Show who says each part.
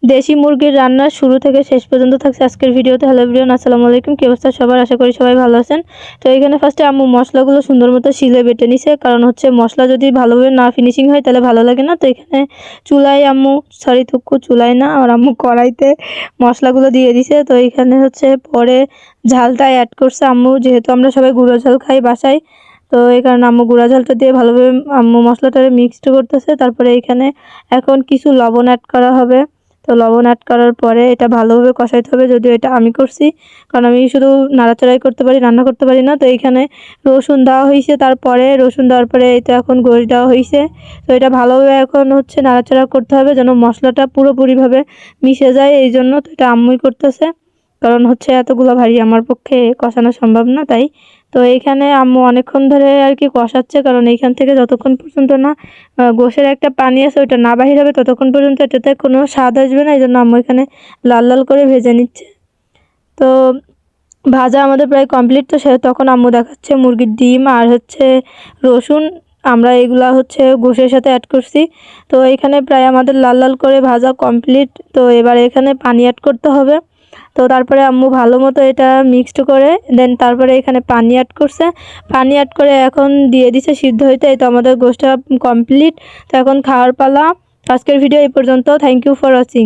Speaker 1: দেশি মুরগির রান্না শুরু থেকে শেষ পর্যন্ত থাকছে আজকের ভিডিওতে। হ্যালো এভরিওয়ান, আসসালামু আলাইকুম। কি অবস্থা সবার? আশা করি সবাই ভালো আছেন। তো এখানে ফার্স্টে আম্মু মশলাগুলো সুন্দর মতো শিলে বেটে নিছে, কারণ হচ্ছে মশলা যদি ভালোভাবে না ফিনিশিং হয় তাহলে ভালো লাগে না। তো এখানে চুলায় না, আর আম্মু কড়াইতে মশলাগুলো দিয়ে দিছে। তো এখানে হচ্ছে পরে ঝালটা অ্যাড করছে আম্মু, যেহেতু আমরা সবাই গুঁড়ো ঝাল খাই বাসায়। তো এই কারণে আম্মু গুঁড়া ঝালটা দিয়ে ভালোভাবে আম্মু মশলাটারে মিক্সড করতেছে। তারপরে এখানে এখন কিছু লবণ অ্যাড করা হবে। তো লবণ অ্যাড করার পরে এটা ভালোভাবে কষাইতে হবে, যদিও এটা আমি করছি, কারণ আমি শুধু নাড়াচাড়াই করতে পারি, রান্না করতে পারি না। তো এইখানে রসুন দেওয়া হয়েছে, তারপরে রসুন দেওয়ার পরে এটা এখন গোশ দেওয়া হয়েছে। তো এটা ভালোভাবে এখন হচ্ছে নাড়াচাড়া করতে হবে যেন মশলাটা পুরোপুরিভাবে মিশে যায়। এই জন্য তো এটা আম্মুই করতেছে, কারণ হচ্ছে এতগুলো ভারী আমার পক্ষে কষানো সম্ভব না। তাই তো এইখানে আম্মু অনেকক্ষণ ধরে আর কি কষাচ্ছে, কারণ এইখান থেকে যতক্ষণ পর্যন্ত না গোশের একটা পানি আছে ওইটা না বাহির হবে ততক্ষণ পর্যন্ত এটাতে কোনো স্বাদ আসবে না। এই জন্য আম্মু এখানে লাল লাল করে ভেজে নিচ্ছে। তো ভাজা আমাদের প্রায় কমপ্লিট। তো তখন আম্মু দেখাচ্ছে মুরগির ডিম আর হচ্ছে রসুন, আমরা এগুলা হচ্ছে গোশের সাথে অ্যাড করছি। তো এখানে প্রায় আমাদের লাল লাল করে ভাজা কমপ্লিট। তো এবার এখানে পানি অ্যাড করতে হবে। তো তারপরে আম্মু ভালো মতো এটা মিক্সড করে দেন তারপরে এখানে পানি অ্যাড করছে। পানি অ্যাড করে এখন দিয়ে দিছে সিদ্ধ হইতে। এই তো আমাদের গোশটা কমপ্লিট। তো এখন খাওয়ার পালা। আজকের ভিডিও এই পর্যন্ত। Thank you for watching.